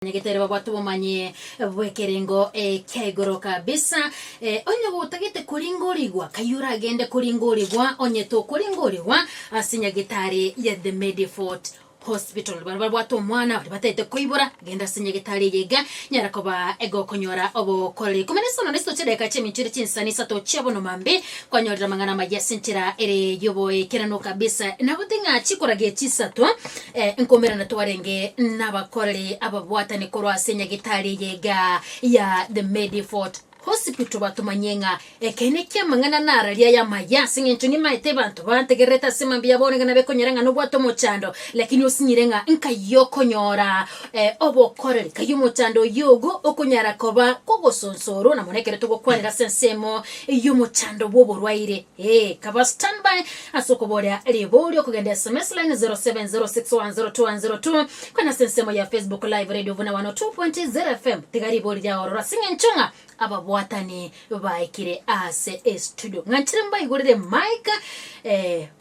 Nyegetere babatu bomanye bwekerengo kegoro kabisa onye butagete kuringorigwa kayura agende kuringorigwa onye to kuringorigwa asinyagitari ya the Medifort Hospital barabatu mwana batete kuibura genda sinyagitari yega nyarakoba ego konyora obo kole kumenesono nesto chedeka chemichire chinsani sato chebono mambe konyora mangana majasintira ere yobo kerano kabisa nabutinga chikorage chisato nkomera na twarenge nabakole ababwata ni korwa sinyagitari yega ya the Medifort Hospital batumanyenga ekenekia mangana nararia ya maya singencho ni maite bantu bantegereta simambia bonega na bekonyeranga no bwato mochando lakini osinyirenga nka yokonyora obokoreri kayo mochando yogo okonyara koba kogosonsoro na monekere to gokwanira sensemo yomochando boborwaire kaba standby asokoboria reborio kugenda SMS line 0706102102 kana sensemo ya Facebook live radio vuna 102.0 FM tigaribori ya orora singenchonga ababwatani baikire ase studio ngachiramba igurire Mike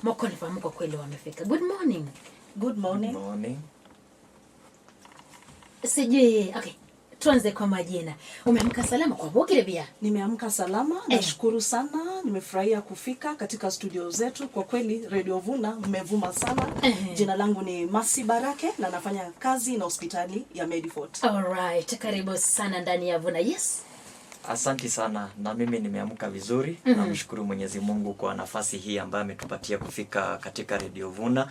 mokoni pamuko kweli wamefika. Good morning. Good morning. Good morning. Siji okay, tuanze kwa majina. Umeamka salama kwa bokire bia? Nimeamka salama, nashukuru sana. Nimefurahia kufika katika studio zetu. Kwa kweli Radio Vuna mmevuma sana. Jina langu ni Masi Barake na nafanya kazi na hospitali ya Medifort. Alright, karibu sana ndani ya Vuna. Yes. Asante sana, na mimi nimeamka vizuri. Namshukuru Mwenyezi Mungu kwa nafasi hii ambayo ametupatia kufika katika Radio Vuna.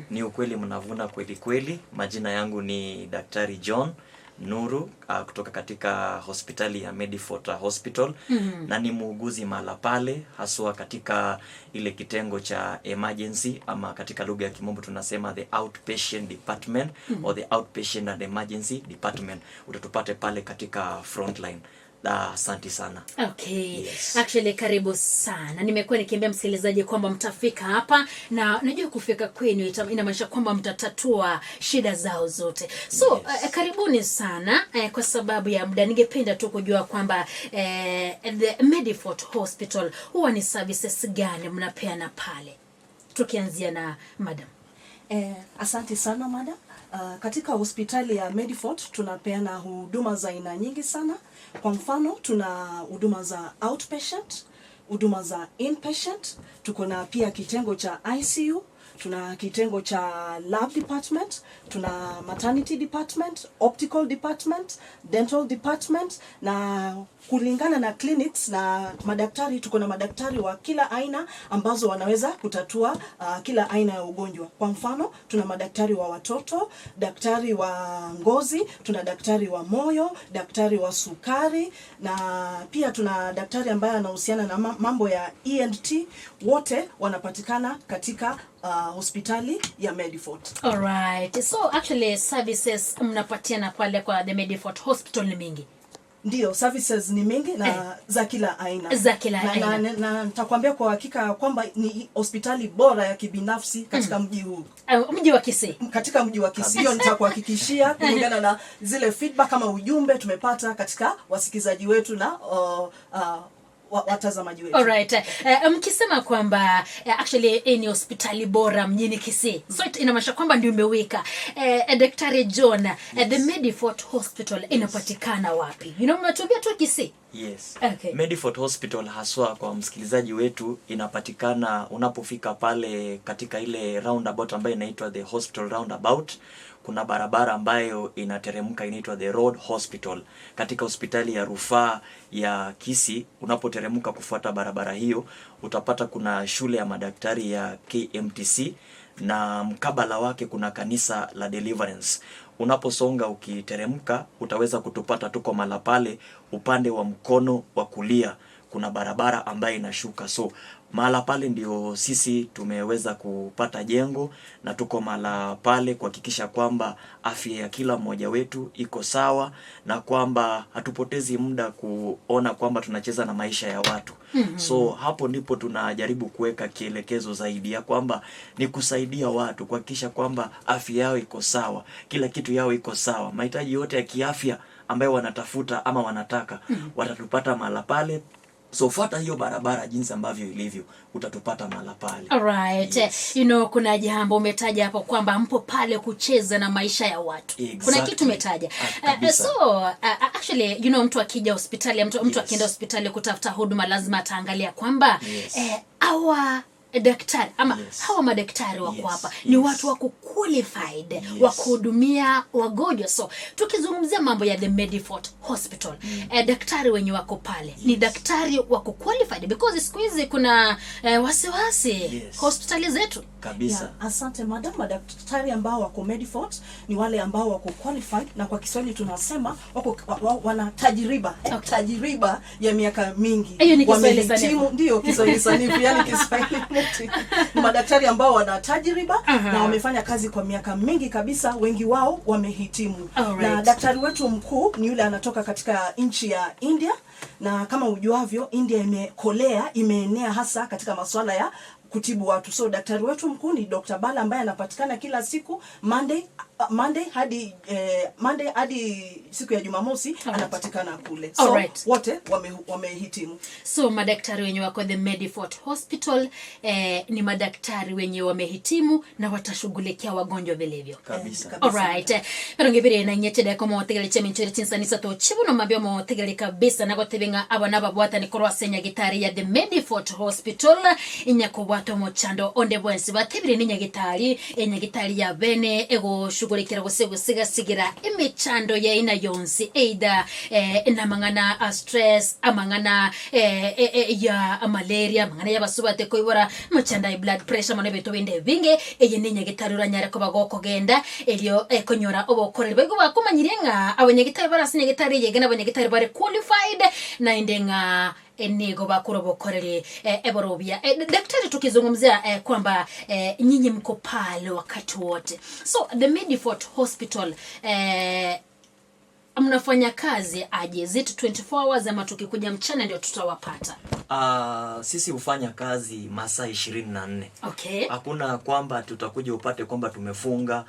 Ni ukweli mnavuna kweli kweli. Majina yangu ni Daktari John Nuru kutoka katika hospitali ya Medifort Hospital. Na ni muuguzi mahala pale haswa katika ile kitengo cha emergency, ama katika lugha ya kimombo tunasema the outpatient department or the outpatient and emergency department. Utatupate pale katika frontline. Asante sana. Okay. Yes. Actually karibu sana. Nimekuwa nikiambia msikilizaji kwamba mtafika hapa na najua kufika kwenu inamaanisha kwamba mtatatua shida zao zote. So yes. Karibuni sana kwa sababu ya muda ningependa tu kujua kwamba the Medifort Hospital huwa ni services gani mnapeana pale? Tukianzia na madam. Asante sana madam. Katika hospitali ya Medifort tunapeana huduma za aina nyingi sana. Kwa mfano tuna huduma za outpatient, huduma za inpatient, tuko na pia kitengo cha ICU, tuna kitengo cha lab department, tuna maternity department, optical department, dental department, na kulingana na clinics na madaktari tuko na madaktari wa kila aina ambazo wanaweza kutatua kila aina ya ugonjwa. Kwa mfano tuna madaktari wa watoto, daktari wa ngozi, tuna daktari wa moyo, daktari wa sukari, na pia tuna daktari ambaye anahusiana na mambo ya ENT. Wote wanapatikana katika hospitali ya Medifort. Alright. So actually services mnapatiana pale kwa the Medifort Hospital ni mingi. Ndio, services ni mingi na za kila aina. Za kila aina. Na nitakwambia kwa hakika kwamba ni hospitali bora ya kibinafsi katika mji huu. Mji wa Kisii. Katika mji wa Kisii nitakuhakikishia kulingana na zile feedback kama ujumbe tumepata katika wasikizaji wetu na watazamaji wetu. Alright. Mkisema kwamba actually ni hospitali bora mjini Kisii. So inamaanisha kwamba ndio umeweka. Daktari John, the Medifort Hospital inapatikana wapi? Mnatuambia tu Kisii? Yes. Okay. Medifort Hospital haswa kwa msikilizaji wetu inapatikana unapofika pale katika ile roundabout ambayo inaitwa the hospital roundabout. Kuna barabara ambayo inateremka inaitwa the Road Hospital. Katika hospitali ya rufaa ya Kisii unapoteremka kufuata barabara hiyo utapata kuna shule ya madaktari ya KMTC, na mkabala wake kuna kanisa la Deliverance. Unaposonga ukiteremka utaweza kutupata tuko mala pale upande wa mkono wa kulia kuna barabara ambayo inashuka. So mahala pale ndio sisi tumeweza kupata jengo na tuko mahala pale kuhakikisha kwamba afya ya kila mmoja wetu iko sawa na kwamba hatupotezi muda kuona kwamba tunacheza na maisha ya watu. So hapo ndipo tunajaribu kuweka kielekezo zaidi ya kwamba ni kusaidia watu kuhakikisha kwamba afya yao iko sawa, kila kitu yao iko sawa, mahitaji yote ya kiafya ambayo wanatafuta ama wanataka watatupata mahala pale So fuata hiyo barabara jinsi ambavyo ilivyo, utatupata mahala pale. Alright. Yes. Kuna jambo umetaja hapo kwamba mpo pale kucheza na maisha ya watu. Exactly. Kuna kitu umetaja. Actually, mtu akija hospitali, mtu akienda hospitali kutafuta huduma lazima ataangalia kwamba daktari ama hawa madaktari wako hapa ni watu wako qualified wa kuhudumia wagonjwa. So tukizungumzia mambo ya the Medifort Hospital, daktari wenye wako pale ni daktari wako qualified, because siku hizi kuna wasiwasi hospitali zetu kabisa. Asante madam. Madaktari ambao wako Medifort ni wale ambao wako qualified, na kwa Kiswahili tunasema wana tajriba, tajriba ya miaka mingi. Wamehitimu, ndio Kiswahili sanifu, yani Kiswahili ni madaktari ambao wana tajriba na wamefanya kazi kwa miaka mingi kabisa, wengi wao wamehitimu. Na daktari wetu mkuu ni yule anatoka katika nchi ya India, na kama ujuavyo India imeenea hasa katika masuala ya kutibu watu. So daktari wetu mkuu ni Dr. Bala ambaye anapatikana kila siku Monday hadi siku ya Jumamosi anapatikana kule. So wote wamehitimu. So madaktari wenye wako the Medifort Hospital ni madaktari wenye wamehitimu na watashughulikia wagonjwa vilivyo kabisa. Alright. Perongibire na nyetede ko motegele cheminchire tinsanisa to chibuno mabyo motegele kabisa na gotebenga abana babwata ni korwa senya gitari ya the Medifort Hospital inyakobwato mochando onde bwensi batebire ni nyagitari enyagitari ya bene ego shughulikira gusiga imichando ya ina yonsi either namangana stress amangana ya malaria amangana ya basubate koibora muchanda blood pressure mane beto binde binge ni nyagitari uranyara ko bagoko genda elio konyora obokorere bego bakumanyirenga abanyagitari barasinya gitari yegena abanyagitari bare qualified na indenga enigo bakurobokorere eborobia. Daktari, tukizungumzia kwamba nyinyi mko pale wakati wote, so the Medifort Hospital mnafanya kazi aje? Is it 24 hours ama tukikuja mchana ndio tutawapata? Sisi hufanya kazi masaa 24. Okay. Hakuna kwamba tutakuja upate kwamba tumefunga.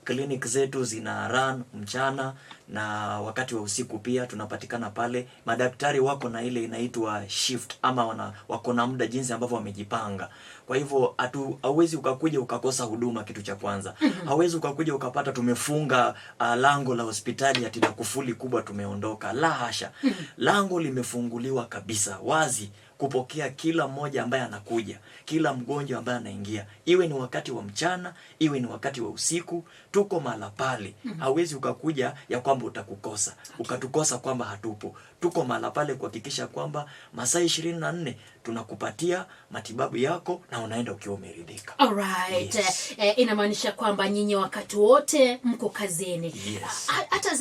Clinic zetu zina run mchana na wakati wa usiku pia tunapatikana pale. Madaktari wako na ile inaitwa shift ama wako na muda jinsi ambavyo wamejipanga. Kwa hivyo hauwezi ukakuja ukakosa huduma. Kitu cha kwanza, hauwezi ukakuja ukapata tumefunga lango la hospitali ati la kufuli kubwa tumeondoka. La hasha. Lango limefunguliwa kabisa wazi kupokea kila mmoja ambaye anakuja, kila mgonjwa ambaye anaingia, iwe ni wakati wa mchana, iwe ni wakati wa usiku, tuko mahala pale. Hauwezi ukakuja ya kwamba utakukosa, ukatukosa kwamba hatupo. Tuko mahala pale kuhakikisha kwamba masaa 24 tunakupatia matibabu yako na unaenda ukiwa umeridhika. Alright. Yes. Inamaanisha kwamba nyinyi wakati wote mko kazini. Yes.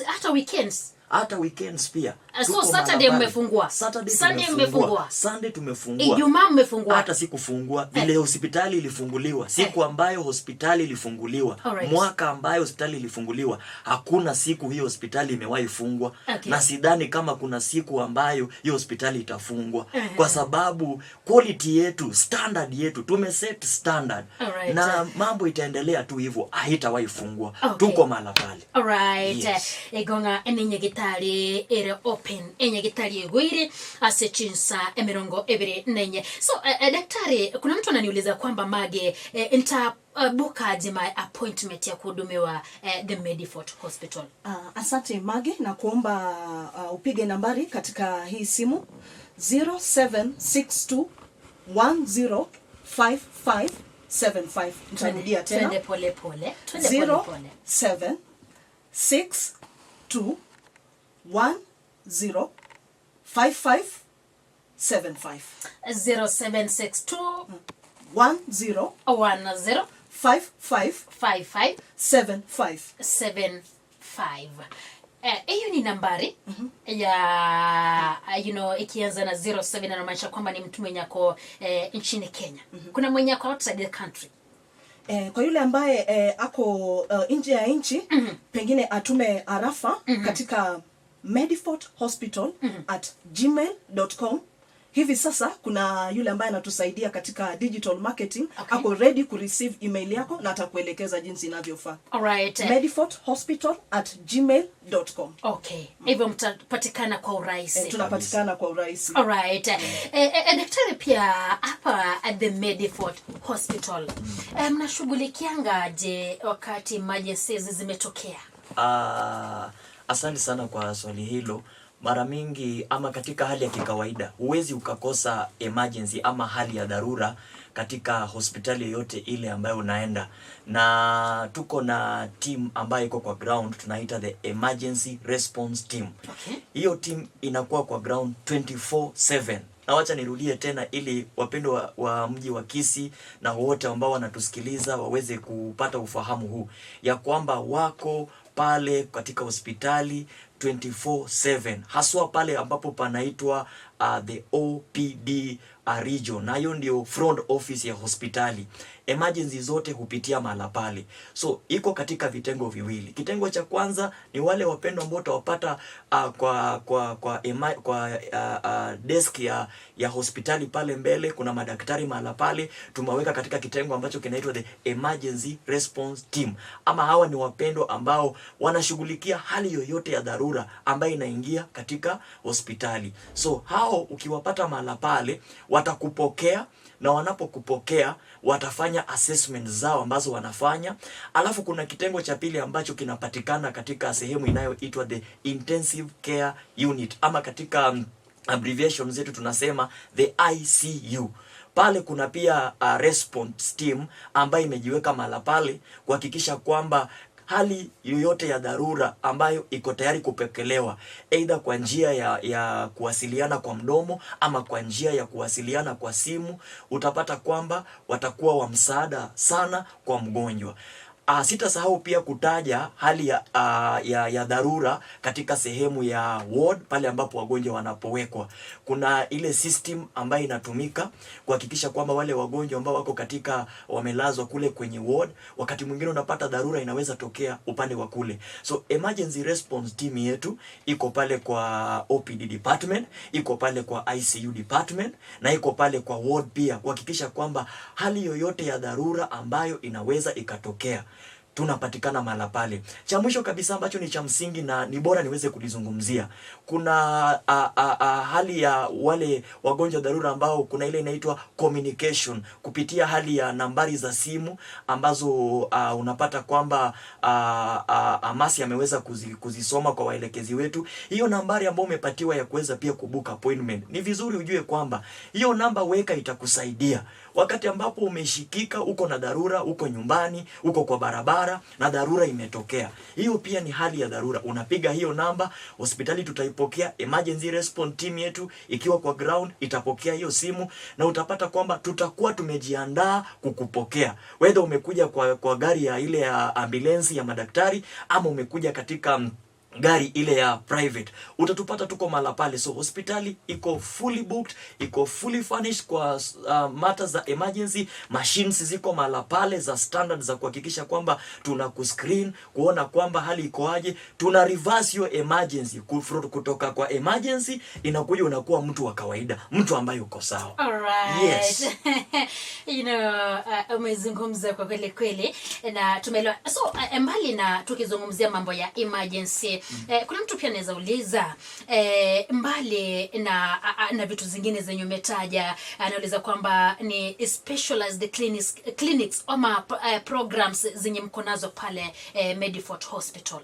Hata weekends. Hata weekends pia. So Saturday mmefungua. Sunday mmefungua. Sunday tumefungua. Ijumaa mmefungua. Hata sikufungua vile hospitali ilifunguliwa. Siku ambayo hospitali ilifunguliwa, mwaka ambayo hospitali ilifunguliwa, hakuna siku hiyo hospitali imewahi fungwa. Na sidhani kama kuna siku ambayo hiyo hospitali itafungwa. Kwa sababu quality yetu, standard yetu, tumeset standard. Na mambo itaendelea tu hivyo, haitawahi fungwa. Tuko mahala pale. Alright. Yes. Egonga enyegitari ere open enyegitari egwire asechinsa emirongo ebere nenye. So daktari, kuna mtu ananiuliza kwamba Mage nita book my appointment ya kuhudumiwa the Medifort Hospital. Asante Mage, na kuomba upige nambari katika hii simu 0762105575. Nitarudia tena. Twende pole pole. 0762105575. 0762 10 55 75. Hiyo ni nambari ya ikianza na 07 inamaanisha kwamba ni mtu mwenye ako nchini Kenya. Kuna mwenye ako outside the country. Kwa yule ambaye ako nje ya nchi, pengine atume arafa katika mediforthospital@gmail.com. Hivi sasa kuna yule ambaye anatusaidia katika digital marketing, Okay. ako ready ku receive email yako na atakuelekeza jinsi inavyofaa. Alright. mediforthospital@gmail.com. Okay. Hivyo mtapatikana kwa urahisi. Tunapatikana kwa urahisi. Alright. Daktari, pia hapa at the Medifort Hospital mnashughulikianga je wakati emergencies zimetokea? Asante sana kwa swali hilo. Mara mingi ama katika hali ya kikawaida huwezi ukakosa emergency ama hali ya dharura katika hospitali yoyote ile ambayo unaenda, na tuko na team ambayo iko kwa ground, tunaita the emergency response team. Okay. Hiyo team inakuwa kwa ground 24/7. Na wacha nirudie tena ili wapendwa wa mji wa Kisii na wote ambao wanatusikiliza waweze kupata ufahamu huu ya kwamba wako pale katika hospitali 24/7, haswa pale ambapo panaitwa the OPD region, na hiyo ndio front office ya hospitali. Emergency zote hupitia mahala pale. So iko katika vitengo viwili. Kitengo cha kwanza ni wale wapendwa ambao utawapata kwa desk ya hospitali pale mbele. Kuna madaktari mahala pale tumeweka katika kitengo ambacho kinaitwa the emergency response team, ama hawa ni wapendwa ambao wanashughulikia hali yoyote ya dharura ambayo inaingia katika hospitali. So hao ukiwapata mahala pale watakupokea, na wanapokupokea watafanya assessment zao ambazo wanafanya. Alafu kuna kitengo cha pili ambacho kinapatikana katika sehemu inayoitwa the intensive care unit, ama katika abbreviation zetu tunasema the ICU. Pale kuna pia response team ambayo imejiweka mahala pale kuhakikisha kwamba hali yoyote ya dharura ambayo iko tayari kupokelewa, either kwa njia ya kuwasiliana kwa mdomo ama kwa njia ya kuwasiliana kwa simu, utapata kwamba watakuwa wa msaada sana kwa mgonjwa. Sitasahau pia kutaja hali ya dharura katika sehemu ya ward, pale ambapo wagonjwa wanapowekwa. Kuna ile system ambayo inatumika kuhakikisha kwamba wale wagonjwa ambao wako katika wamelazwa kule kwenye ward, wakati mwingine unapata dharura inaweza tokea upande wa kule. So emergency response team yetu iko pale kwa OPD department, iko pale kwa ICU department, na iko pale kwa ward pia kuhakikisha kwamba hali yoyote ya dharura ambayo inaweza ikatokea tunapatikana mahala pale. Cha mwisho kabisa ambacho ni cha msingi na ni bora niweze kulizungumzia, kuna hali ya wale wagonjwa dharura ambao kuna ile inaitwa communication kupitia hali ya nambari za simu ambazo unapata kwamba Amasi ameweza kuzisoma kwa waelekezi wetu. Hiyo nambari ambayo umepatiwa ya kuweza pia kubook appointment, ni vizuri ujue kwamba hiyo namba weka, itakusaidia wakati ambapo umeshikika, uko na dharura, uko nyumbani, uko kwa barabara na dharura imetokea. Hiyo pia ni hali ya dharura. Unapiga hiyo namba, hospitali tutaipokea, emergency response team yetu ikiwa kwa ground itapokea hiyo simu, na utapata kwamba tutakuwa tumejiandaa kukupokea. Whether umekuja kwa gari ya ile ya ambulance ya madaktari ama umekuja katika gari ile ya private, utatupata tuko mahala pale. So hospitali iko fully booked, iko fully furnished kwa matters za emergency. Machines ziko mahala pale za standard za kuhakikisha kwamba tuna kuscreen kuona kwamba hali iko aje. Tuna reverse your emergency kutoka kwa emergency inakuja unakuwa mtu wa kawaida, mtu ambaye uko sawa. Alright. Yes. Umezungumza kwa kweli na tumeelewa. So mbali na tukizungumzia mambo ya emergency, kuna mtu pia anaweza uliza mbali na vitu zingine zenye umetaja, anauliza kwamba ni specialized clinics ama programs zenye mko nazo pale Medifort Hospital.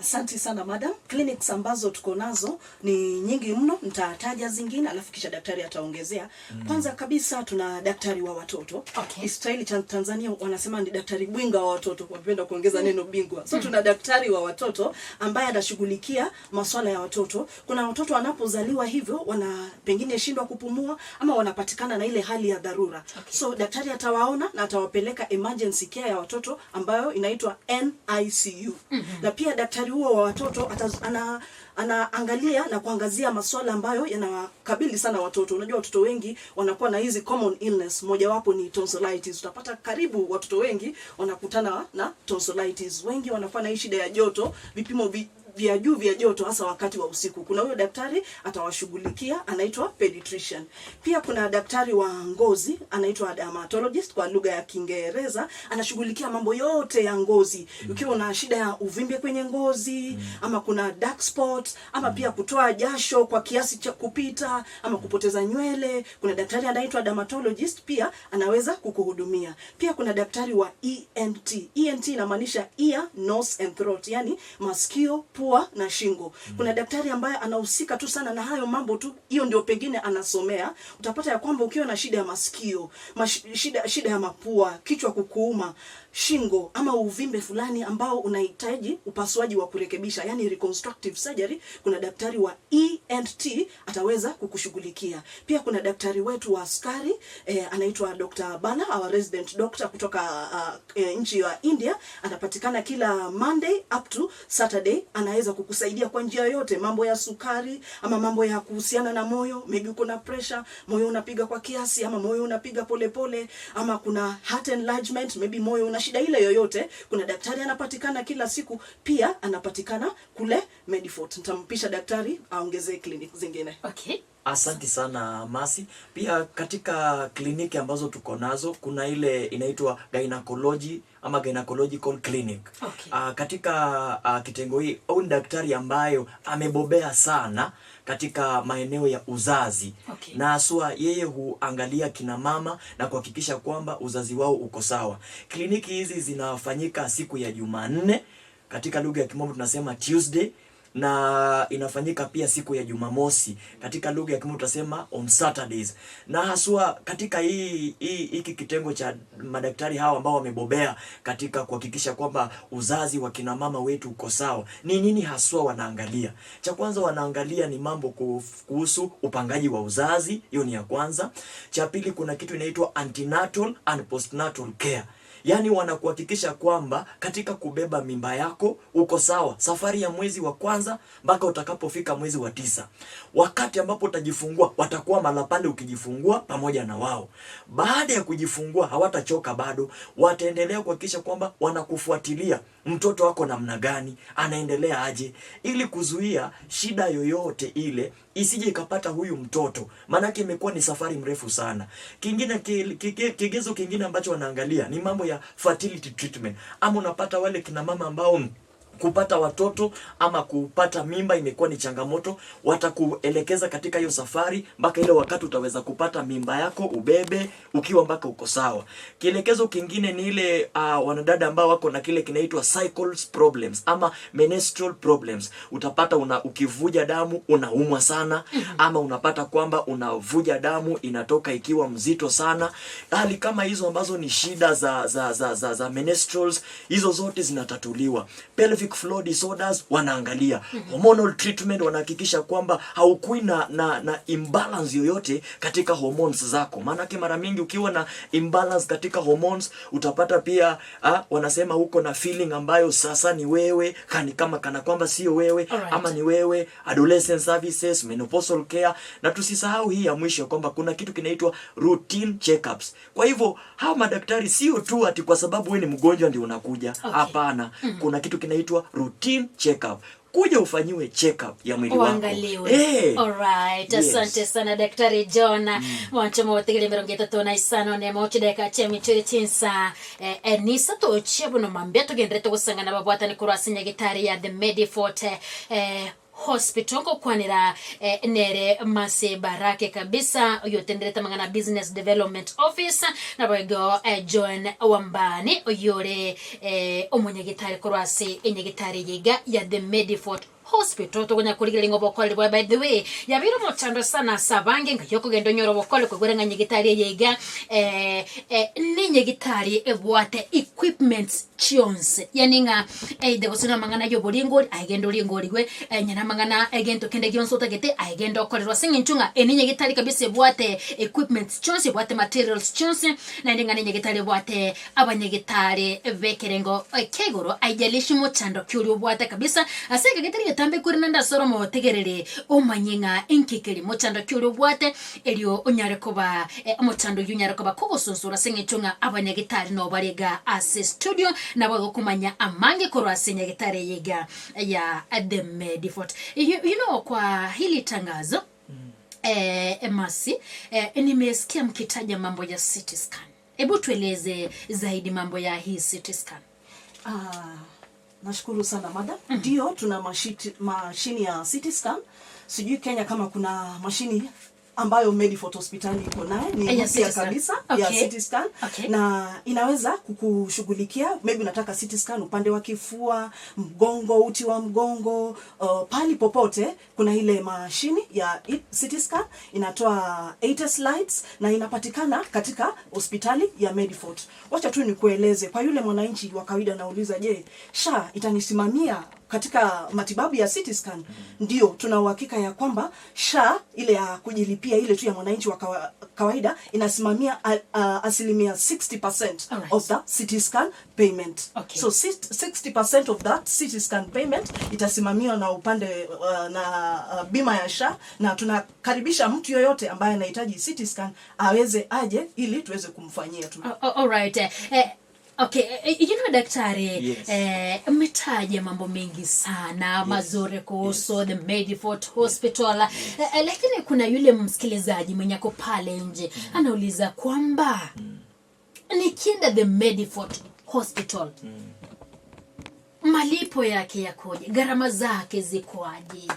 Asante sana madam. Clinics ambazo tuko nazo ni nyingi mno, nitataja zingine alafu kisha daktari ataongezea. Kwanza kabisa tuna daktari wa watoto. Okay. Israeli Tanzania wanasema ni daktari bingwa wa watoto, wapenda kuongeza neno bingwa. So tuna daktari wa watoto ambaye anashughulikia masuala ya watoto. Kuna watoto wanapozaliwa hivyo pengine shindwa kupumua ama wanapatikana na ile hali ya dharura. Okay. So daktari atawaona na atawapeleka emergency care ya watoto ambayo inaitwa NICU. Na pia daktari huo wa watoto anaangalia na kuangazia masuala ambayo yanawakabili sana watoto. Unajua watoto wengi wanakuwa na hizi common illness, moja wapo ni tonsillitis. Utapata karibu watoto wengi wanakutana na tonsillitis. Wengi wanakuwa na shida ya joto, vipimo vya juu vya joto hasa wakati wa usiku. Kuna huyo daktari atawashughulikia, anaitwa pediatrician. Pia kuna daktari wa ngozi anaitwa dermatologist kwa lugha ya Kiingereza, anashughulikia mambo yote ya ngozi. Ukiwa una shida ya uvimbe kwenye ngozi, ama kuna dark spot, ama pia kutoa jasho kwa kiasi cha kupita, ama kupoteza nywele, kuna daktari anaitwa dermatologist, pia anaweza kukuhudumia. Pia kuna daktari wa ENT. ENT inamaanisha ear, nose and throat, yani masikio, pua na shingo. Kuna daktari ambaye anahusika tu sana na hayo mambo tu, hiyo ndio pengine anasomea. Utapata ya kwamba ukiwa na shida ya masikio, shida ya mapua, kichwa kukuuma, shingo, ama uvimbe fulani ambao unahitaji upasuaji wa kurekebisha, yani reconstructive surgery, kuna daktari wa ENT ataweza kukushughulikia. Pia kuna daktari wetu wa askari anaitwa Dr. Bala, our resident doctor kutoka nchi ya India, anapatikana kila Monday up to Saturday. Anaweza kukusaidia kwa njia yote, mambo ya sukari ama mambo ya kuhusiana na moyo, maybe uko na pressure, moyo unapiga kwa kiasi ama moyo unapiga polepole, ama kuna heart enlargement, maybe moyo una shida ile yoyote, kuna daktari anapatikana kila siku. Pia anapatikana kule Medifort. Nitampisha daktari aongezee clinic zingine. Okay. Asante sana Masi. Pia katika kliniki ambazo tuko nazo kuna ile inaitwa gynecology ama gynecological clinic. Okay. Katika kitengo hii au daktari ambayo amebobea sana katika maeneo ya uzazi. Okay. Na aswa yeye huangalia kina mama na kuhakikisha kwamba uzazi wao uko sawa. Kliniki hizi zinafanyika siku ya Jumanne, katika lugha ya Kimombo tunasema Tuesday, na inafanyika pia siku ya Jumamosi, katika lugha ya Kimombo tunasema on Saturdays. Na haswa katika hiki kitengo cha madaktari hawa ambao wamebobea katika kuhakikisha kwamba uzazi wa kina mama wetu uko sawa, ni nini haswa wanaangalia? Cha kwanza wanaangalia ni mambo kuhusu upangaji wa uzazi, hiyo ni ya kwanza. Cha pili kuna kitu inaitwa antenatal and postnatal care. Yani wanakuhakikisha kwamba katika kubeba mimba yako uko sawa, safari ya mwezi wa kwanza mpaka utakapofika mwezi wa 9. Wakati ambapo utajifungua watakuwa mala pale ukijifungua pamoja na wao. Baada ya kujifungua hawatachoka bado, wataendelea kuhakikisha kwamba wanakufuatilia mtoto wako namna gani, anaendelea aje, ili kuzuia shida yoyote ile isije ikapata huyu mtoto, maana imekuwa ni safari mrefu sana. Kingine kigezo kingine ambacho wanaangalia ni mambo ya fertility treatment. Ama unapata wale kina mama ambao kupata watoto ama kupata mimba imekuwa ni changamoto, watakuelekeza katika hiyo safari mpaka ile wakati utaweza kupata mimba yako ubebe ukiwa mpaka uko sawa. Kielekezo kingine ni ile wanadada ambao wako na kile kinaitwa cycles problems ama menstrual problems. Utapata ukivuja damu unaumwa sana, ama unapata kwamba unavuja damu inatoka ikiwa mzito sana. Hali kama hizo ambazo ni shida za menstruals, hizo zote zinatatuliwa. Pelvic flow disorders wanaangalia. Hormonal treatment wanahakikisha kwamba haukui na imbalance yoyote katika hormones zako. Maana mara mingi ukiwa na imbalance katika hormones utapata pia wanasema huko na feeling ambayo sasa ni wewe, kana kwamba sio wewe. Alright. Ama ni wewe. Adolescent services, menopausal care, na tusisahau hii ya mwisho kwamba kuna kitu kinaitwa routine checkups. Kwa hivyo hawa madaktari sio tu ati kwa sababu wewe ni mgonjwa ndio unakuja. Hapana. Okay. Kuna kitu kinaitwa routine checkup. Kuja ufanyiwe check-up ya mwili wako. Uangaliwe. Alright. Yes. Asante sana Daktari John. Mwancho mwotegele mirongo itatu na isano ne mochideka chemi chiri chinsa. Nisa to chebuno mambia tugendere tugusanga na babwata ni kurasinya gitari ya the Medifort hospital ko kwanira nere Masi Barake kabisa yotendere tamangana business development office na bogo John Wambani oyore omunyagitari kurasi enyagitari yiga ya the Medifort hospital togonya kurigire ngo bokole. By the way yabiro mochando sana sabange ngayoko gendo nyoro bokole kugwerenga nyagitari yiga ni nyagitari ebwate equipments chionse yaninga de bosuna mangana yo boringori agendo ringoriwe nyana mangana agento kende gionso tagete agendo kolerwa singinchunga eni nyagitari kabisa ebwate equipments chionse ebwate materials chionse na ndinga nyagitari ebwate abanyagitari bekerengo kegoro ajalishi mochando kyuri ebwate kabisa aseka gitari tambe kuri nanda soromo tegerere omanyenga enkikeri mochando kyuro bwate elio onyare koba mochando yunyare koba kogosonsura sengechunga abanyagitari no barega ase studio na bagokumanya amange korwa senyagitari yega ya the Medifort. You know kwa hili tangazo Emasi nimesikia mkitaja mambo ya CT scan. Hebu tueleze zaidi mambo ya hii CT scan. Nashukuru sana madam. Ndio tuna mashini ya CT scan. Sijui Kenya kama kuna mashini ambayo Medifort hospitali iko naye ni mpya kabisa ya CT scan na inaweza kukushughulikia. Maybe unataka CT scan upande wa kifua, mgongo, uti wa mgongo, pali popote kuna ile mashini ya CT scan inatoa 8 slides na inapatikana katika hospitali ya Medifort. Wacha tu nikueleze kwa yule mwananchi wa kawaida nauliza, je, SHA itanisimamia katika matibabu ya CT scan? Ndio, tuna uhakika ya kwamba SHA ile ya kujilipia ile tu ya mwananchi wa kawaida inasimamia asilimia 60% of the CT scan payment. So 60% of that CT scan payment itasimamiwa na upande na bima ya SHA, na tunakaribisha mtu yoyote ambaye anahitaji CT scan aweze aje ili tuweze kumfanyia tu. All right. Okay, you know daktari, yes. Umetaja mambo mengi sana, yes, mazuri kuhusu, yes, the Medifort Hospital, lakini kuna yule msikilizaji mwenye ako pale nje anauliza kwamba nikienda the Medifort Hospital malipo yake yakoje, gharama zake zikoaje?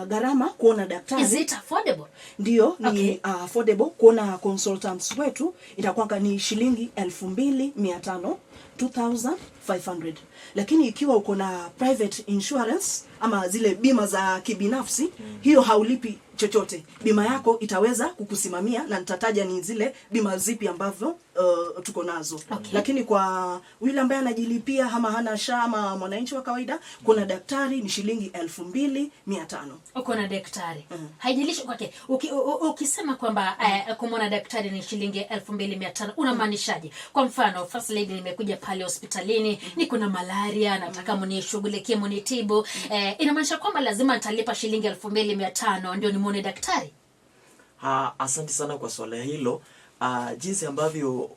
Gharama kuona daktari, is it affordable? Ndio, ni affordable. Kuona consultants wetu itakuwa ni shilingi 2,500, 2,500. Lakini ikiwa uko na private insurance ama zile bima za kibinafsi, hiyo haulipi chochote. Bima yako itaweza kukusimamia na nitataja ni zile bima zipi ambavyo tuko nazo. Lakini kwa yule ambaye anajilipia ama hana SHA ama mwananchi wa kawaida, kuna daktari ni shilingi 2,500. Uko na daktari. Haijalishi kwake. Ukisema kwamba kumwona daktari ni shilingi 2,500, unamaanishaje? Kwa mfano, first lady nimekuja pale hospitalini, niko na malaria, nataka mnishughulikie, mnitibu. Inamaanisha kwamba lazima nitalipa shilingi 2,500 ndio nimuone daktari? Asante sana kwa swala hilo. Jinsi ambavyo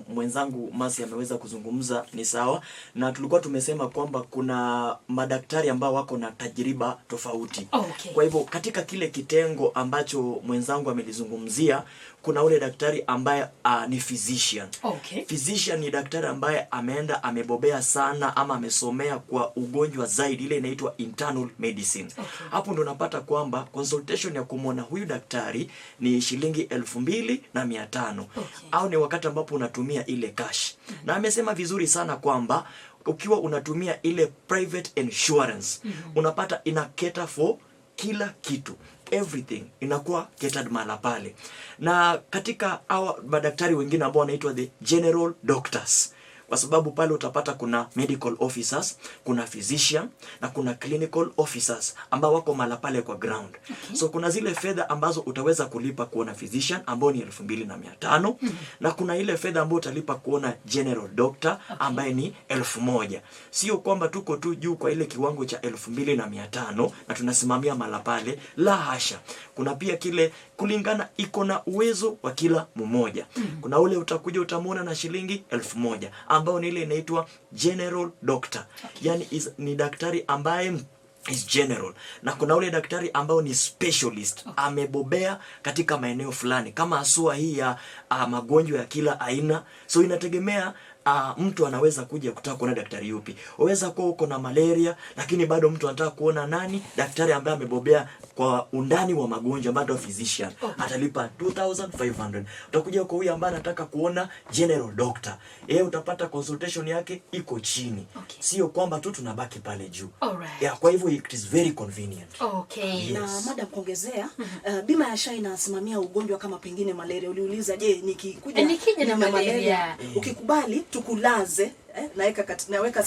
mwenzangu Masi ameweza kuzungumza ni sawa, na tulikuwa tumesema kwamba kuna madaktari ambao wako na tajriba tofauti. Kwa hivyo katika kile kitengo ambacho mwenzangu amelizungumzia, kuna ule daktari ambaye ni physician. Physician ni daktari ambaye ameenda amebobea sana ama amesomea kwa ugonjwa zaidi, ile inaitwa internal medicine. Hapo ndo unapata kwamba consultation ya kumwona huyu daktari ni shilingi 2,500. Au ni wakati ambapo unatumia ile cash. Na amesema vizuri sana kwamba ukiwa unatumia ile private insurance, unapata ina cater for kila kitu, everything inakuwa catered mahala pale. Na katika madaktari wengine ambao wanaitwa the general doctors, kwa sababu pale utapata kuna medical officers, kuna physician na kuna clinical officers ambao wako mahala pale kwa ground. So kuna zile fedha ambazo utaweza kulipa kuona physician ambao ni 2,500, na kuna ile fedha ambayo utalipa kuona general doctor ambaye ni 1,000. Sio kwamba tuko tu juu kwa ile kiwango cha 2,500 na tunasimamia mahala pale, la hasha. Kuna pia kile kulingana iko na uwezo wa kila mmoja. Kuna ule utakuja utamuona na shilingi 1,000 ambao ni ile inaitwa general doctor. Yani ni daktari ambaye is general. Na kuna ule daktari ambao ni specialist, amebobea katika maeneo fulani, kama asua hii ya magonjwa ya kila aina. So inategemea mtu anaweza kuja kutaka kuona daktari yupi. Waweza kuwa uko na malaria lakini bado mtu anataka kuona nani? Daktari ambaye amebobea kwa undani wa magonjwa, bado physician. Atalipa 2,500. Utakuja kwa huyu ambaye anataka kuona general doctor. Yeye utapata consultation yake iko chini. Sio kwamba tu tunabaki pale juu. Kwa hivyo it is very convenient. Yes. Na madam kuongezea, bima ya SHA inasimamia ugonjwa kama pengine malaria. Uliuliza, je, nikija na malaria ukikubali tukulaze naweka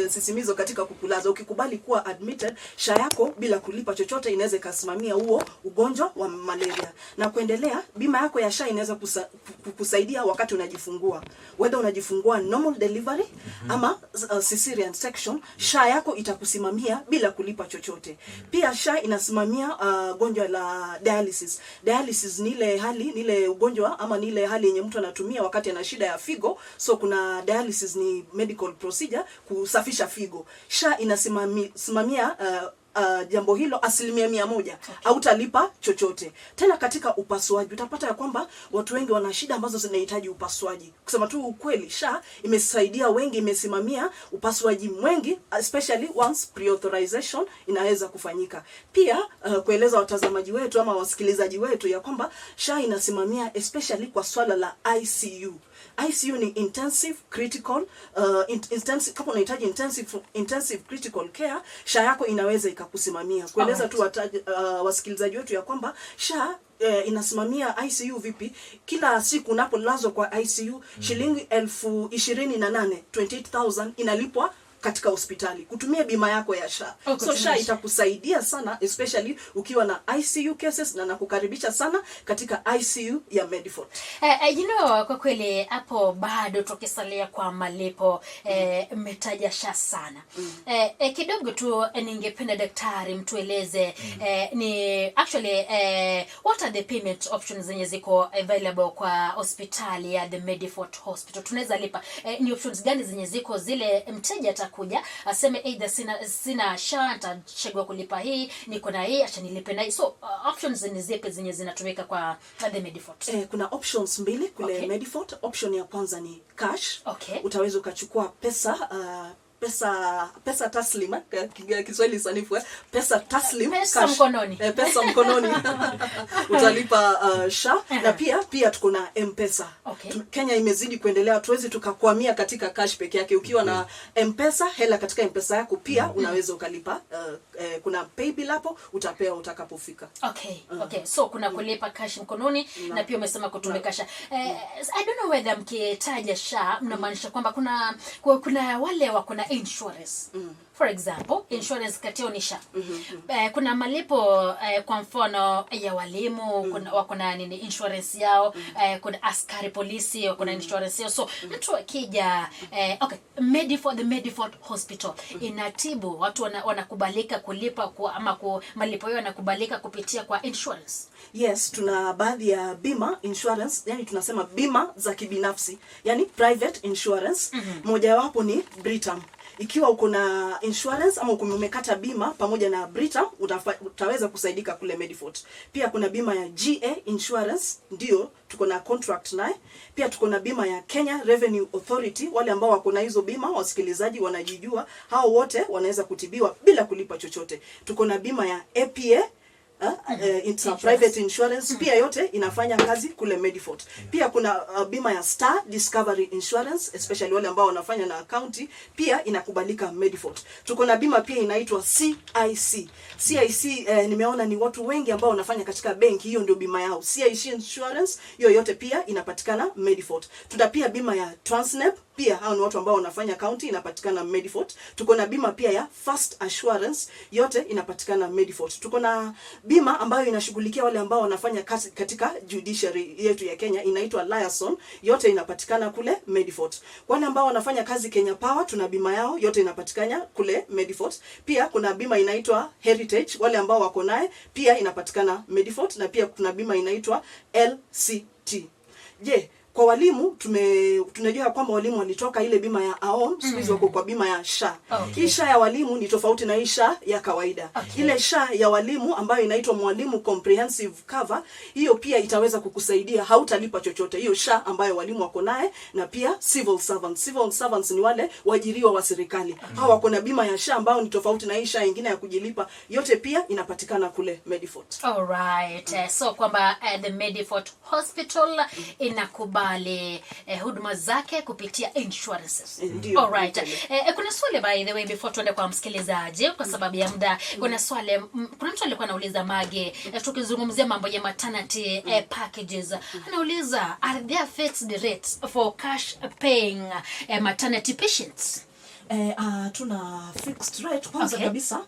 sisimizo katika kukulaza. Ukikubali kuwa admitted, SHA yako bila kulipa chochote inaweza ikasimamia huo ugonjwa wa malaria. Na kuendelea, bima yako ya SHA inaweza kukusaidia wakati unajifungua. Whether unajifungua normal delivery ama cesarean section, SHA yako itakusimamia bila kulipa chochote. Pia SHA inasimamia gonjwa la dialysis. Dialysis ni ile ugonjwa ama ni ile hali yenye mtu anatumia wakati ana shida ya figo. So kuna dialysis, ni medical procedure kusafisha figo. SHA inasimamia jambo hilo 100%. Hautalipa chochote. Tena katika upasuaji utapata ya kwamba watu wengi wana shida ambazo zinahitaji upasuaji. Kusema tu ukweli, SHA imesaidia wengi, imesimamia upasuaji mwingi, especially once pre-authorization inaweza kufanyika. Pia kueleza watazamaji wetu ama wasikilizaji wetu ya kwamba SHA inasimamia especially kwa swala la ICU. ICU ni intensive critical kama unahitaji intensive critical care, SHA yako inaweza ikakusimamia. Kueleza tu wasikilizaji wetu ya kwamba SHA inasimamia ICU vipi. Kila siku unapolazwa kwa ICU, shilingi 28,000 28,000 inalipwa katika hospitali kutumia bima yako ya SHA. So SHA itakusaidia sana, especially ukiwa na ICU cases, na nakukaribisha sana katika ICU ya Medifort. Kwa kweli hapo bado tukisalia kwa malipo, mmetaja SHA sana. Kidogo tu ningependa daktari mtueleze ni actually what are the payment options zenye ziko available kwa hospitali ya the Medifort Hospital. Tunaweza lipa ni options gani zenye ziko, zile mteja kuja aseme either sina SHA, nitachagua kulipa hii, niko na hii, acha nilipe na hii. So options ni zipi zenye zinatumika kwa the Medifort? Kuna options mbili kule Medifort. Option ya kwanza ni cash. Utaweza ukachukua pesa taslim, Kiswahili sanifu, pesa taslim, pesa mkononi. Pesa mkononi. Utalipa SHA. Na pia tuko na M-Pesa. Kenya imezidi kuendelea, tuwezi tukakwamia katika cash peke yake. Ukiwa na M-Pesa, hela katika M-Pesa yako pia unaweza ukalipa. Kuna pay bill hapo, utapewa utakapofika. So kuna kulipa cash mkononi na pia umesema kutumika SHA. I don't know whether mkitaja SHA mnamaanisha kwamba kuna wale wako na insurance. For example, insurance katio ni SHA. Kuna malipo kwa mfano ya walimu, wako na nini insurance yao, kuna askari polisi wako na insurance yao. So mtu akija the Medifort Hospital inatibu watu wanakubalika kulipa ama malipo yao yanakubalika kupitia kwa insurance. Yes, tuna baadhi ya bima insurance, yani tunasema bima za kibinafsi, yani private insurance. Moja wapo ni Britam. Ikiwa uko na insurance ama umekata bima pamoja na Britam, utaweza kusaidika kule Medifort. Pia kuna bima ya GA Insurance, ndio tuko na contract naye. Pia tuko na bima ya Kenya Revenue Authority. Wale ambao wako na hizo bima, wasikilizaji wanajijua, hao wote wanaweza kutibiwa bila kulipa chochote. Tuko na bima ya APA private insurance, pia yote inafanya kazi kule Medifort. Pia kuna bima ya Star Discovery Insurance, especially wale ambao wanafanya na county, pia inakubalika Medifort. Tuko na bima pia inaitwa CIC. CIC nimeona ni watu wengi ambao wanafanya katika benki, hiyo ndio bima yao. CIC Insurance, hiyo yote pia inapatikana Medifort. Tuna pia bima ya Transnep, pia hao ni watu ambao wanafanya county, inapatikana Medifort. Tuko na bima pia ya First Assurance, yote inapatikana Medifort. Tuko na bima ambayo inashughulikia wale ambao wanafanya kazi katika judiciary yetu ya Kenya, inaitwa Liason, yote inapatikana kule Medifort. Wale ambao wanafanya kazi Kenya Power, tuna bima yao, yote inapatikana kule Medifort. Pia kuna bima inaitwa Heritage, wale ambao wako naye, pia inapatikana Medifort. Na pia kuna bima inaitwa LCT. Kwa walimu tunajua kwamba walimu walitoka ile bima ya AOM, siku hizi wako kwa bima ya SHA. Hii SHA ya walimu ni tofauti na hii SHA ya kawaida. Ile SHA ya walimu ambayo inaitwa Mwalimu Comprehensive Cover, hiyo pia itaweza kukusaidia, hautalipa chochote. Hiyo SHA ambayo walimu wako naye, na pia civil servants. Civil servants ni wale waajiriwa wa serikali. Hao wako na bima ya SHA ambayo ni tofauti na hii SHA nyingine ya kujilipa. Yote pia inapatikana kule Medifort. So kwamba the Medifort Hospital inakubali pale huduma zake kupitia insurances. Ndio. Alright. Kuna swali by the way before tuende kwa msikilizaji kwa sababu ya muda. Kuna swali, kuna mtu alikuwa anauliza Mage, tukizungumzia mambo ya maternity packages. Anauliza, are there fixed rates for cash paying maternity patients? Tuna fixed rate kwanza kabisa.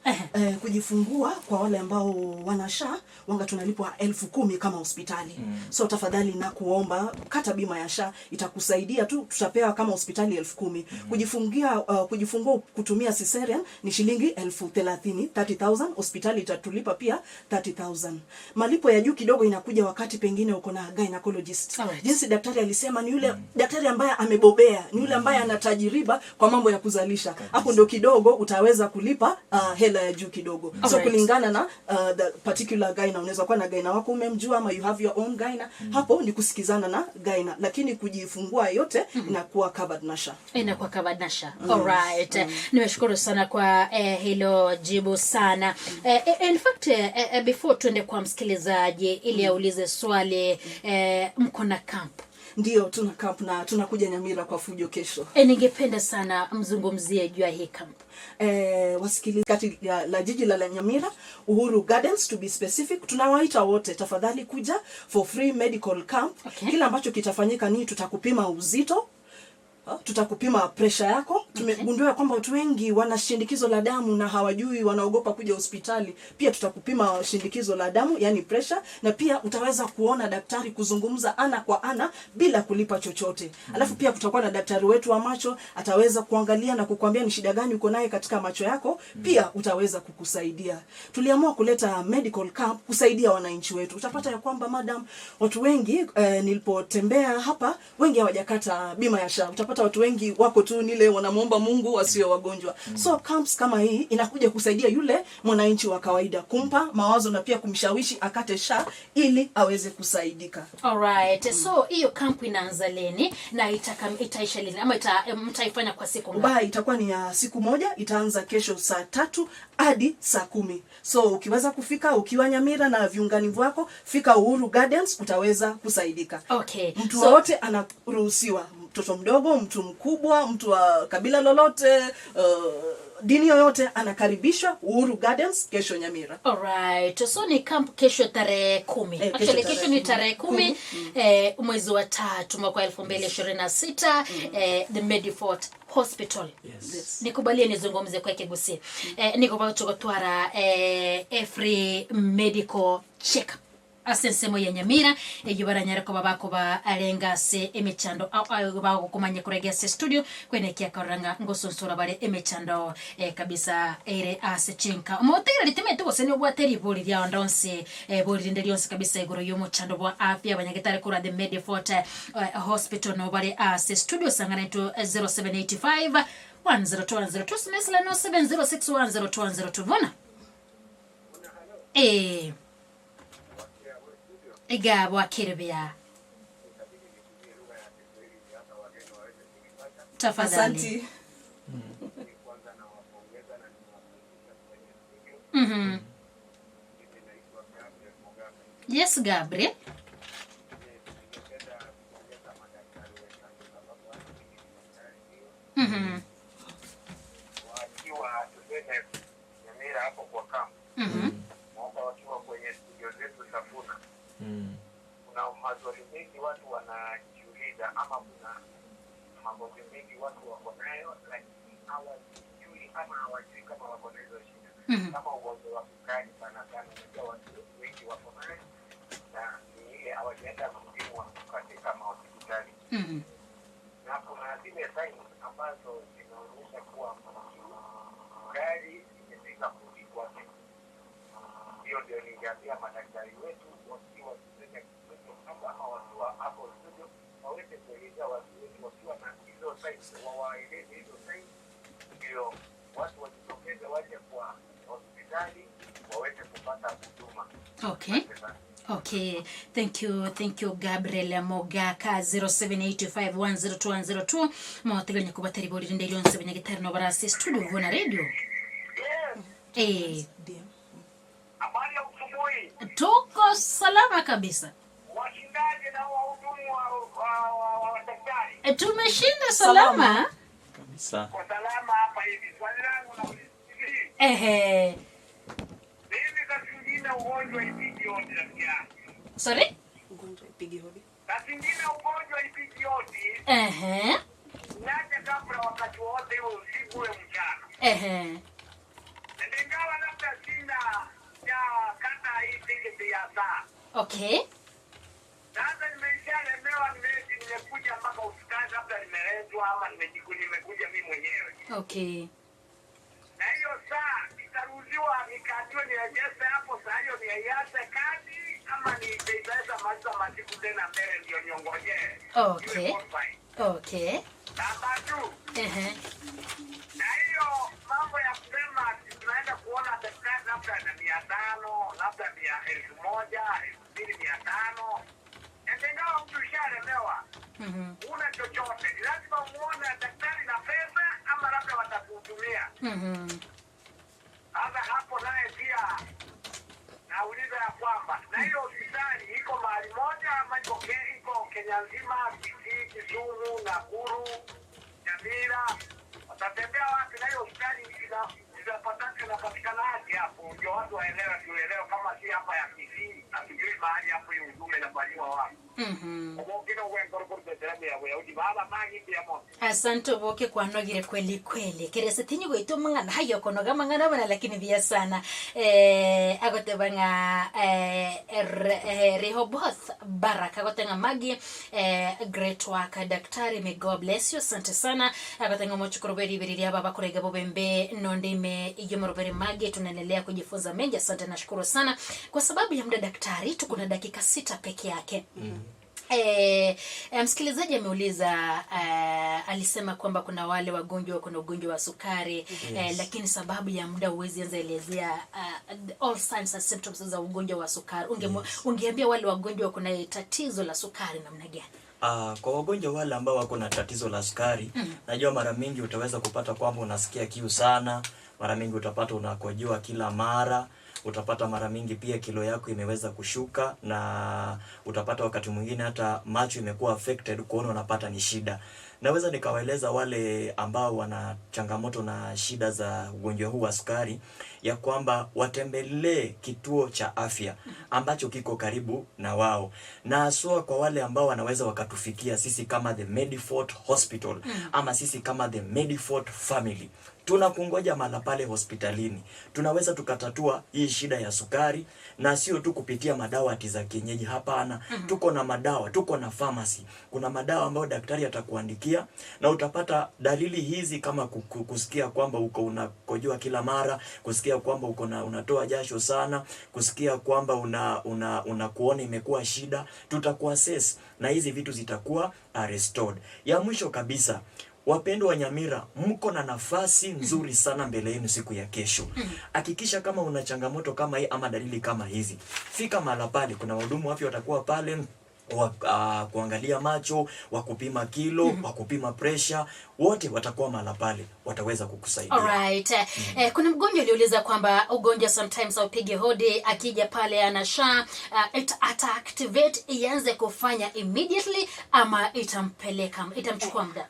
Kujifungua kwa wale ambao wanasha wanga tunalipwa 10,000 kama hospitali. So tafadhali na kuomba kata bima ya SHA, itakusaidia tu, tutapewa kama hospitali 10,000. Kujifungua kutumia cesarean ni shilingi 30,000, hospitali itatulipa pia 30,000. Malipo ya juu kidogo inakuja wakati pengine uko na gynecologist. Jinsi daktari alisema, ni yule daktari ambaye amebobea, ni yule ambaye ana tajriba kwa mambo ya kuzalisha. Hapo ndio kidogo utaweza kulipa hela ya juu kidogo. So kulingana na the particular gyna, unaweza kuwa na gyna wako umemjua, ama you have your own gyna. Hapo ni kusikizana na gyna, lakini kujifungua yote inakuwa covered na SHA. Inakuwa covered na SHA. Alright. Nimeshukuru sana kwa hilo jibu sana. In fact before tuende kwa msikilizaji ili aulize swali, mko na camp? Ndio, tuna camp na tunakuja Nyamira kwa fujo kesho. Ningependa sana mzungumzie juu ya hii camp. Wasikilizaji kati la jiji la Nyamira, Uhuru Gardens to be specific, tunawaita wote tafadhali kuja for free medical camp. Kila ambacho kitafanyika ni tutakupima uzito, tutakupima pressure yako. Tumegundua kwamba watu wengi wana shindikizo la damu na hawajui, wanaogopa kuja hospitali. Pia tutakupima shindikizo la damu, yani pressure, na pia utaweza kuona daktari, kuzungumza ana kwa ana bila kulipa chochote. Alafu pia kutakuwa na daktari wetu wa macho, ataweza kuangalia na kukuambia ni shida gani uko naye katika macho yako, pia utaweza kukusaidia. Tuliamua kuleta medical camp kusaidia wananchi wetu. Utapata ya kwamba madam, watu wengi nilipotembea hapa, wengi hawajakata bima ya SHA. Utapata watu wengi wako tu nile wanamuomba Mungu wasio wagonjwa. So camps kama hii inakuja kusaidia yule mwananchi wa kawaida, kumpa mawazo na pia kumshawishi akate SHA ili aweze kusaidika. Alright. So hiyo camp inaanza lini na itaisha lini, ama mtaifanya kwa siku ngapi? Itakuwa ni ya siku moja, itaanza kesho saa 3 hadi saa 10. So ukiweza kufika, ukiwa Nyamira na viungani vyako, fika Uhuru Gardens, utaweza kusaidika. Mtu wote anaruhusiwa, mtoto mdogo, mtu mkubwa, mtu wa kabila lolote, dini yoyote, anakaribishwa Uhuru Gardens kesho Nyamira. Alright. So ni camp kesho tarehe 10. Actually kesho ni tarehe 10 mwezi wa 3 mwaka 2026 the Medifort Hospital. Yes. Nikubalie nizungumze kwa Kigusi. Niko pa tukotwara free medical check asensemo ya Nyamira ejubara nyarako babako ba alenga se emechando au ba kumanya kuregea se studio kwene kia karanga ngosonsora bare emechando kabisa ere ase chinka motera litemeto gosene obwateri boli lya ndonse boli ndelionse kabisa igoro yomo chando bwa afya banyagetare kura the Medifort Hospital no bare ase studio sangana to 0785 10202 semesla no 70610202 vona Egabo akiribia. Tafadhali. Yes, Gabriel. Wakiwa tuseme Nyamira hapo kwa camp. Mwaka wakiwa kwenye studio zetu Safuna. Kuna maswali mengi watu wanajiuliza, ama kuna mambo mengi watu wako nayo lakini hawajui ama hawajui kama wako nayo shida. Kama ugonjwa wa sukari sana, unajua watu wengi wako nayo na ni ile hawajaenda kupimwa katika hospitali. Na kuna zile signs ambazo zinaonyesha kuwa sukari imefika kumi kwake. Hiyo ndio ningeambia madaktari wetu wakiwa kama watu wa hapo studio waweze kueleza watu wetu wakiwa na hizo signs, wawaeleze hizo signs ndio watu wajitokeze waje kwa hospitali waweze kupata huduma. Okay, thank you Gabriel Mogaka 0785102102 mwateganya kubatari boli ndelio nsebenya gitari no barasi studio vona radio. Habari ya usubuhi. Tuko salama kabisa. Washindaje na wahudumu wa Tumeshinda salama. Kabisa. Kwa salama hapa hivi. Swali langu na ulisikii. Mimi kasingine ugonjwa ipigi hodi rafiki yangu. Sorry? Ugonjwa ipigi hodi. Kasingine ugonjwa ipigi hodi. Niache kabla wakati wote iwe usiku iwe mchana. Ingawa labda sina ya kata hii tiketi ya saa. Okay. Sasa nimeshalemewa, nimekuja mpaka hospitali, labda nimeletwa ama nimekuja mimi mwenyewe. Okay. Na hiyo saa nitaruhusiwa nikatiwe nirejeshe hapo saa hiyo niaiache kadi ama nitaipesa masiku tena mbele ndio niongojee. Okay. Okay. Namba 2. Na hiyo mambo ya kusema tunaenda kuona daktari labda na 500, labda 1,000, 2,500. Ingawa mtu shalemewa. Una chochote. Lazima muone daktari na pesa ama labda watakuhudumia. Sasa hapo naye pia nauliza ya kwamba na hiyo hospitali iko mahali moja ama iko Kenya nzima, Kisii, Kisumu, Nakuru, Nyamira. Watatembea wapi na hiyo hospitali inapatikanaje hapo? Ndio watu waelewe, tuelewe kama si hapa ya Kisii, hatujui mahali hapo hiyo huduma inafanywa wapi. Asante boke kwa nogire kweli kweli kerese tinyi goito mangana hayo konoga mangana bana lakini via sana agote banga Rehoboth Baraka agote magi great work daktari, may God bless you. Asante sana agote ngomochukuru beri ya baba kurega bobembe nondime igomorobere magi, tunaendelea kujifunza mengi. Asante, nashukuru sana kwa sababu ya muda daktari, tuko na dakika 6 peke yake. Msikilizaji ameuliza, alisema kwamba kuna wale wagonjwa kuna ugonjwa wa sukari, lakini sababu ya muda uwezi anza elezea all signs and symptoms za ugonjwa wa sukari. Ungeambia wale wagonjwa kuna tatizo la sukari namna gani? Kwa wagonjwa wale ambao wako na tatizo la sukari, najua mara mingi utaweza kupata kwamba unasikia kiu sana, mara mingi utapata unakojoa kila mara, utapata mara mingi pia kilo yako imeweza kushuka, na utapata wakati mwingine hata macho imekuwa affected, kuona unapata ni shida. Naweza nikawaeleza wale ambao wana changamoto na shida za ugonjwa huu wa sukari ya kwamba watembelee kituo cha afya ambacho kiko karibu na wao, na haswa kwa wale ambao wanaweza wakatufikia sisi kama the Medifort Hospital ama sisi kama the Medifort Family. Tunakungoja mahala pale hospitalini. Tunaweza tukatatua hii shida ya sukari, na sio tu kupitia madawa za kienyeji, hapana. Tuko na madawa, tuko na pharmacy. Kuna madawa ambayo daktari atakuandikia, na utapata dalili hizi kama kusikia kwamba uko unakojoa kila mara, kusikia kwamba uko unatoa jasho sana, kusikia kwamba unakuona imekuwa shida. Tutakuassess na hizi vitu zitakuwa restored. Ya mwisho kabisa, wapendwa wa Nyamira, mko na nafasi nzuri sana mbele yenu siku ya kesho. Hakikisha kama una changamoto kama hii ama dalili kama hizi, fika mahali pale. Kuna wahudumu afya watakuwa pale, kuangalia macho, wakupima kilo, wakupima pressure, wote watakuwa mahali pale, wataweza kukusaidia. Alright. Kuna mgonjwa aliuliza kwamba ugonjwa sometimes upige hodi, akija pale anasha ata-activate ianze kufanya immediately ama itamchukua muda?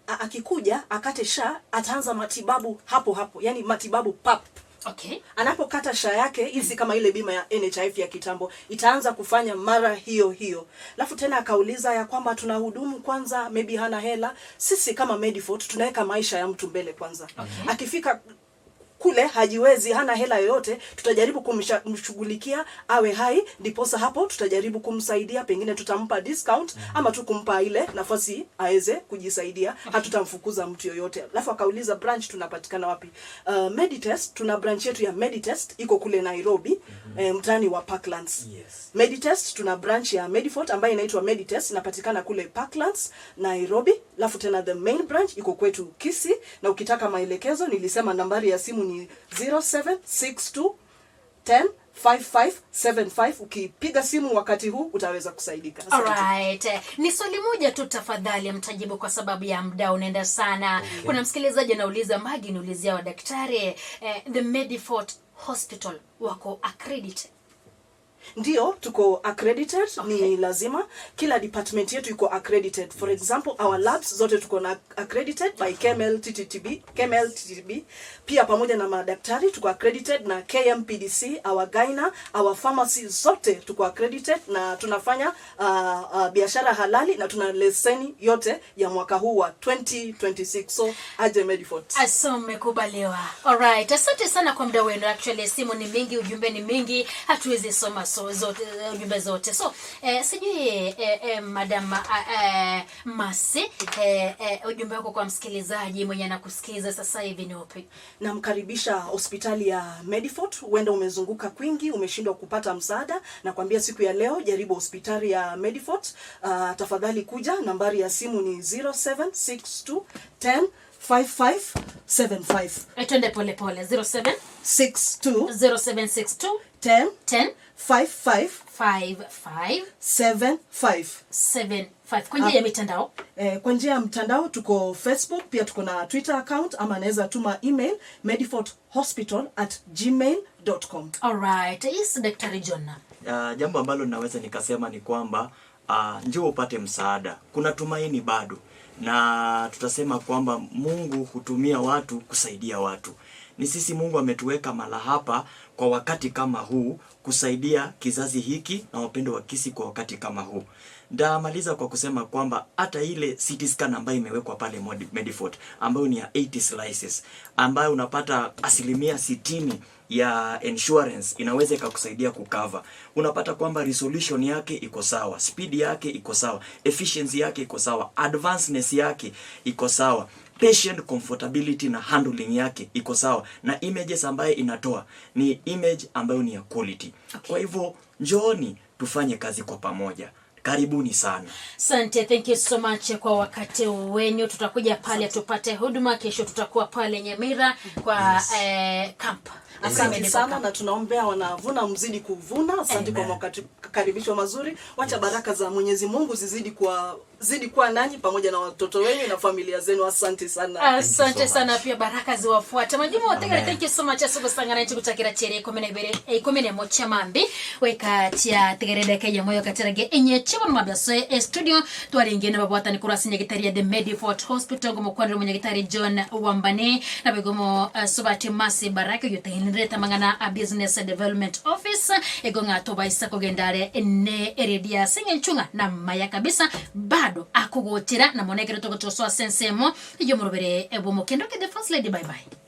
Akikuja akate sha, ataanza matibabu hapo, yani matibabu pap. Okay. Anapokata sha yake hizi kama ile bima ya NHIF ya kitambo, itaanza kufanya mara hiyo. Alafu tena akauliza ya kwamba tunahudumu kwanza, maybe hana hela. Sisi kama Medifort tunaweka maisha ya mtu mbele kwanza. Okay. Akifika kule hajiwezi, hana hela yoyote, tutajaribu kumshughulikia awe hai, ndiposa hapo tutajaribu kumsaidia, pengine tutampa discount ama tu kumpa ile nafasi aweze kujisaidia. Hatutamfukuza mtu yoyote. Alafu akauliza branch tunapatikana wapi? Meditest, tuna branch yetu ya Meditest iko kule Nairobi, mtani wa Parklands. Yes. Meditest tuna branch ya Medifort ambayo inaitwa Meditest, inapatikana kule Parklands, Nairobi. Alafu tena the main branch iko kwetu Kisii, na ukitaka maelekezo nilisema nambari ya simu ni 0762 10 5575. Ukipiga simu wakati huu utaweza kusaidika. Alright. Ni swali moja tu tafadhali mtajibu kwa sababu ya muda unaenda sana. Okay. Kuna msikilizaji anauliza, Magi niulizia wa daktari, the Medifort Hospital wako accredited? Ndio, tuko accredited. Ni lazima kila department yetu iko accredited. For example, our labs zote tuko na accredited by KML-TTB. Pia pamoja na madaktari tuko accredited na KMPDC, our gyna, our pharmacy zote tuko accredited, na tunafanya biashara halali na tuna leseni yote ya mwaka huu wa 2026. So aje Medifort. Asome kubalewa. Alright, asante sana kwa muda wenu. Actually simu ni mingi, ujumbe ni mingi, hatuwezi soma zote ujumbe zote. So sijui madam Masi, ujumbe wako kwa msikilizaji mwenye anakusikiza sasa hivi ni upi? Namkaribisha hospitali ya Medifort. Huenda umezunguka kwingi, umeshindwa kupata msaada, na kuambia siku ya leo jaribu hospitali ya Medifort. Tafadhali kuja, nambari ya simu ni 0762 10 5575. Twende pole pole. 0762 10 55 75 kwa njia ya mitandao. Kwa njia ya mtandao tuko Facebook, pia tuko na Twitter account, ama naweza tuma email mediforthospital@gmail.com. Alright, yes Daktari John. Jambo ambalo naweza nikasema ni kwamba njoo upate msaada. Kuna tumaini bado. Na tutasema kwamba Mungu hutumia watu kusaidia watu. Ni sisi Mungu ametuweka mala hapa kwa wakati kama huu kusaidia kizazi hiki na wapendo wa Kisii kwa wakati kama huu. Ndamaliza kwa kusema kwamba hata ile CT scan ambayo imewekwa pale Medifort ambayo ni ya 80 slices ambayo unapata 60% ya insurance inaweza ikakusaidia kukava. Unapata kwamba resolution yake iko sawa, speed yake iko sawa, efficiency yake iko sawa, advancedness yake iko sawa, patient comfortability na handling yake iko sawa, na images ambayo inatoa ni image ambayo ni ya quality. Okay. Kwa hivyo njooni tufanye kazi kwa pamoja. Karibuni sana. Asante, thank you so much kwa wakati wenyu. Tutakuja pale tupate huduma. Kesho tutakuwa pale Nyamira kwa camp. Asante sana, na tunaombea wanavuna mzidi kuvuna. Asante kwa makaribisho mazuri. Wacha baraka za Mwenyezi Mungu zidi kwa nanyi pamoja na watoto wenu na familia zenu. Asante sana. Asante sana, pia baraka ziwafuate. Majuma wote, thank you so much. Asuko sangana nchi kutakira chere 11 mocha mambi weka tia tegerede kaya moyo katerage enye chibo mabyaso studio twaringene babwata ni kurasi nyagitaria the Medifort Hospital ngomo kwandiro munyagitari John Wambane na begomo Subati Masi Baraka yotahinireta mangana a business development office egonga toba isako gendare ne eredia singenchunga na maya kabisa bado akugotira na monegere toko toswa sensemo iyo murubere ebo mokendo ke the first lady. Bye bye.